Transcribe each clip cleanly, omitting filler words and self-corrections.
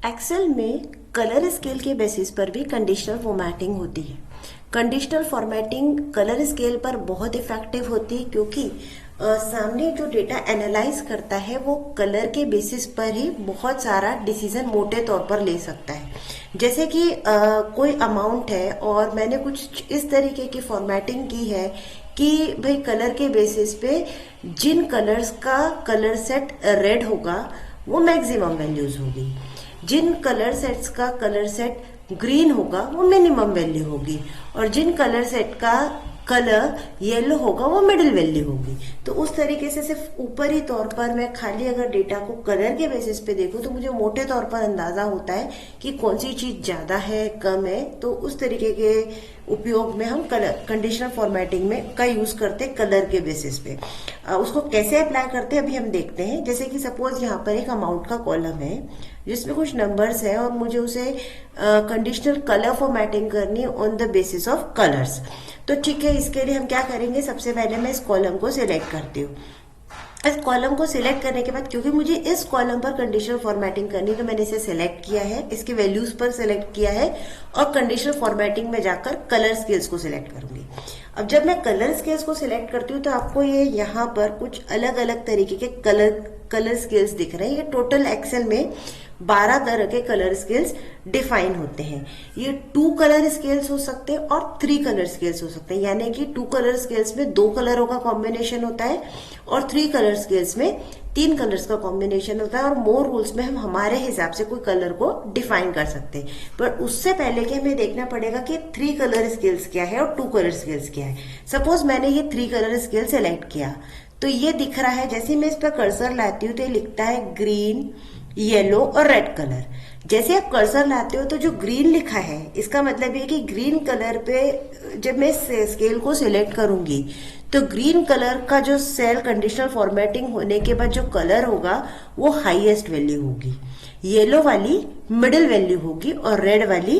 Excel में colour scale के basis पर भी कंडीशनल फॉर्मेटिंग होती है। कंडीशनल फॉर्मेटिंग कलर स्केल पर बहुत इफेक्टिव होती है क्योंकि सामने जो डेटा एनालाइज करता है वो कलर के बेसिस पर ही बहुत सारा डिसीजन मोटे तौर पर ले सकता है। जैसे कि कोई अमाउंट है और मैंने कुछ इस तरीके की फॉर्मेटिंग की है कि भाई कलर के बेसिस पे जिन कलर्स का कलर सेट रेड होगा वो मैक्सिमम वैल्यूज होगी, जिन कलर सेट्स का कलर सेट ग्रीन होगा वो मिनिमम वैल्यू होगी, और जिन कलर सेट का कलर येलो होगा वो मिडिल वैल्यू होगी। तो उस तरीके से सिर्फ ऊपरी तौर पर मैं खाली अगर डेटा को कलर के बेसिस पे देखूं तो मुझे मोटे तौर पर अंदाजा होता है कि कौन सी चीज ज्यादा है कम है। तो उस तरीके के उपयोग में हम कलर कंडीशनल फॉर्मेटिंग में का यूज करते हैं कलर के बेसिस पे। उसको कैसे अप्लाई करते हैं अभी हम देखते हैं। जैसे कि सपोज यहाँ पर एक अमाउंट का कॉलम है जिसमें कुछ नंबर्स है और मुझे उसे कंडीशनल कलर फॉर्मेटिंग करनी on the basis of colours. तो ठीक है, इसके लिए हम क्या करेंगे, सबसे पहले मैं इस कॉलम को सिलेक्ट करती हूँ। इस कॉलम को सिलेक्ट करने के बाद क्योंकि मुझे इस कॉलम पर कंडीशनल फॉर्मेटिंग करनी है तो मैंने इसे सिलेक्ट किया है, इसके वैल्यूज पर सिलेक्ट किया है और कंडीशनल फॉर्मेटिंग में जाकर कलर स्केल्स को सिलेक्ट करूंगी। अब जब मैं कलर स्केल्स को सिलेक्ट करती हूँ तो आपको ये यहाँ पर कुछ अलग अलग तरीके के कलर स्केल्स दिख रहे हैं। ये टोटल एक्सेल में 12 तरह के कलर स्केल्स डिफाइन होते हैं। ये 2 कलर स्केल्स हो सकते हैं और 3 कलर स्केल्स हो सकते हैं, यानी कि 2 कलर स्केल्स में 2 कलरों का कॉम्बिनेशन होता है और 3 कलर स्केल्स में 3 कलर्स का कॉम्बिनेशन होता है। और मोर रूल्स में हम हमारे हिसाब से कोई कलर को डिफाइन कर सकते हैं, पर उससे पहले कि हमें देखना पड़ेगा कि 3 कलर स्केल्स क्या है और 2 कलर स्केल्स क्या है। सपोज मैंने ये 3 कलर स्केल सेलेक्ट किया तो ये दिख रहा है, जैसे मैं इस पर कर्सर लाती हूँ तो ये लिखता है ग्रीन, येलो और रेड कलर। जैसे आप कर्सर लाते हो तो जो ग्रीन लिखा है इसका मतलब ये कि ग्रीन कलर पे जब मैं स्केल को सिलेक्ट करूंगी तो ग्रीन कलर का जो सेल कंडीशनल फॉर्मेटिंग होने के बाद जो कलर होगा वो हाईएस्ट वैल्यू होगी, येलो वाली मिडिल वैल्यू होगी और रेड वाली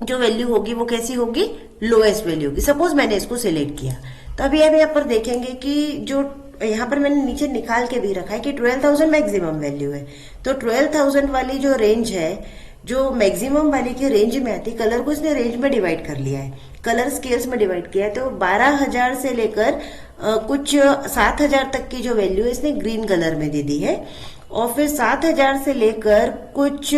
जो वैल्यू होगी वो कैसी होगी, लोएस्ट वैल्यू होगी। सपोज मैंने इसको सिलेक्ट किया तो अभी हम यहाँ पर देखेंगे कि जो यहाँ पर मैंने नीचे निकाल के भी रखा है कि 12,000 मैक्सिमम वैल्यू है। तो 12,000 वाली जो रेंज है जो मैक्सिमम वाली की रेंज में आती, कलर को इसने रेंज में डिवाइड कर लिया है, कलर स्केल्स में डिवाइड किया है। तो 12,000 से लेकर कुछ 7,000 तक की जो वैल्यू है इसने ग्रीन कलर में दे दी है, और फिर 7,000 से लेकर कुछ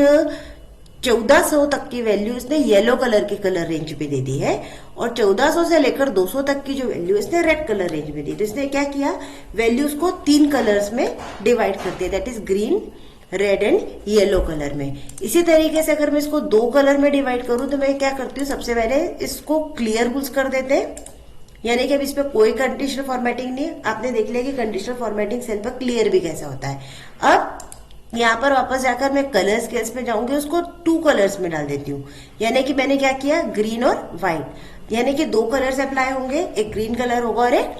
1400 तक की वैल्यू इसने येलो कलर के कलर रेंज पे दे दी है, और 1400 से लेकर 200 तक की जो वैल्यू इसने रेड कलर रेंज में दी। तो इसने क्या किया, वैल्यूज को 3 कलर्स में डिवाइड कर दिया, that is green, red and yellow colour में। इसी तरीके से अगर मैं इसको 2 कलर में डिवाइड करूं तो मैं क्या करती हूँ, सबसे पहले इसको क्लियर रूल्स कर देते हैं, यानी कि अब इस पर कोई कंडीशनल फॉर्मेटिंग नहीं है। आपने देख लिया कि कंडीशनल फॉर्मेटिंग सेल पर क्लियर भी कैसा होता है। अब यहाँ पर वापस जाकर मैं कलर स्केल्स में जाऊंगी, उसको 2 कलर्स में डाल देती हूँ, यानी कि मैंने क्या किया, ग्रीन और व्हाइट, यानी कि 2 कलर्स अप्लाई होंगे, एक ग्रीन कलर होगा और एक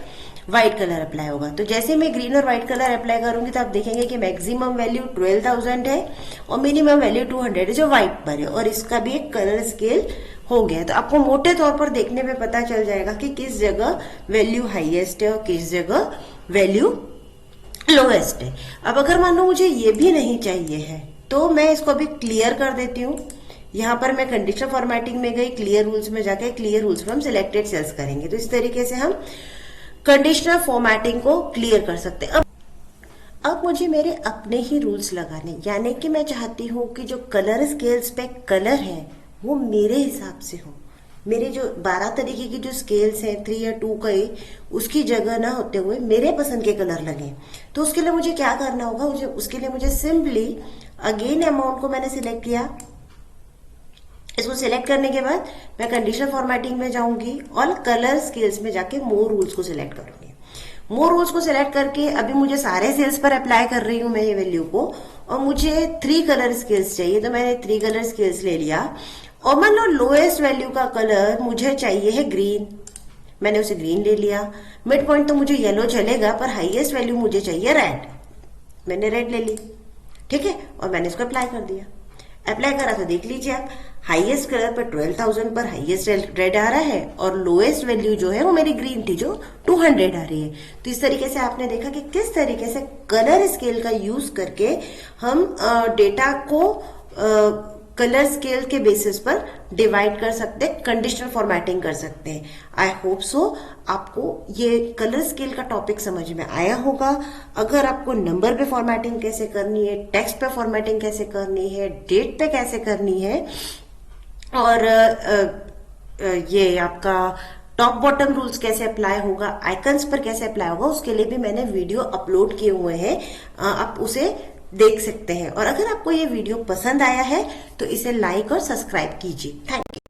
व्हाइट कलर अप्लाई होगा। तो जैसे मैं ग्रीन और व्हाइट कलर अप्लाई करूंगी तो आप देखेंगे कि मैक्सिमम वैल्यू 12,000 है और मिनिमम वैल्यू 200 है जो व्हाइट पर है, और इसका भी एक कलर स्केल हो गया। तो आपको मोटे तौर पर देखने में पता चल जाएगा कि किस जगह वैल्यू हाईएस्ट है और किस जगह वैल्यू लोएस्ट है। अब अगर मान लो मुझे ये भी नहीं चाहिए है तो मैं इसको अभी क्लियर कर देती हूँ। यहाँ पर मैं कंडीशनल फॉर्मेटिंग में गई, क्लियर रूल्स में जाके क्लियर रूल्स में हम सिलेक्टेड सेल्स करेंगे। तो इस तरीके से हम कंडीशनल फॉर्मेटिंग को क्लियर कर सकते हैं। अब मुझे मेरे अपने ही रूल्स लगाने, यानी कि मैं चाहती हूँ कि जो कलर स्केल्स पे कलर है वो मेरे हिसाब से हो, मेरे जो 12 तरीके की जो स्केल्स हैं 3 या 2 का उसकी जगह ना होते हुए मेरे पसंद के कलर लगे। तो उसके लिए मुझे क्या करना होगा, उसके लिए मुझे सिंपली अगेन अमाउंट को मैंने सिलेक्ट किया, इसको सिलेक्ट करने के बाद मैं कंडीशनल फॉर्मेटिंग में जाऊंगी और कलर स्केल्स में जाके मोर रूल्स को सिलेक्ट करूंगी। मोर रूल्स को सिलेक्ट करके अभी मुझे सारे सेल्स पर अप्लाई कर रही हूं मैं ये वैल्यू को, और मुझे 3 कलर स्केल्स चाहिए तो मैंने 3 कलर स्केल्स ले लिया। और मान लो लोएस्ट वैल्यू का कलर मुझे चाहिए है ग्रीन, मैंने उसे ग्रीन ले लिया। मिड पॉइंट तो मुझे येलो चलेगा पर हाईएस्ट वैल्यू मुझे चाहिए रेड, मैंने रेड ले ली, ठीक है, और मैंने इसको अप्लाई कर दिया। अप्लाई करा तो देख लीजिए आप, हाईएस्ट कलर पर 12,000 पर हाईएस्ट रेड आ रहा है और लोएस्ट वैल्यू जो है वो मेरी ग्रीन थी जो 200 आ रही है। तो इस तरीके से आपने देखा कि किस तरीके से कलर स्केल का यूज करके हम डेटा को कलर स्केल के बेसिस पर डिवाइड कर सकते हैं, कंडीशनल फॉर्मेटिंग कर सकते हैं। आई होप सो आपको ये कलर स्केल का टॉपिक समझ में आया होगा। अगर आपको नंबर पे फॉर्मेटिंग कैसे करनी है, टेक्स्ट पे फॉर्मेटिंग कैसे करनी है, डेट पे कैसे करनी है और ये आपका टॉप बॉटम रूल्स कैसे अप्लाई होगा, आइकन्स पर कैसे अप्लाई होगा, उसके लिए भी मैंने वीडियो अपलोड किए हुए हैं, आप उसे देख सकते हैं। और अगर आपको ये वीडियो पसंद आया है तो इसे लाइक और सब्सक्राइब कीजिए। Thank you.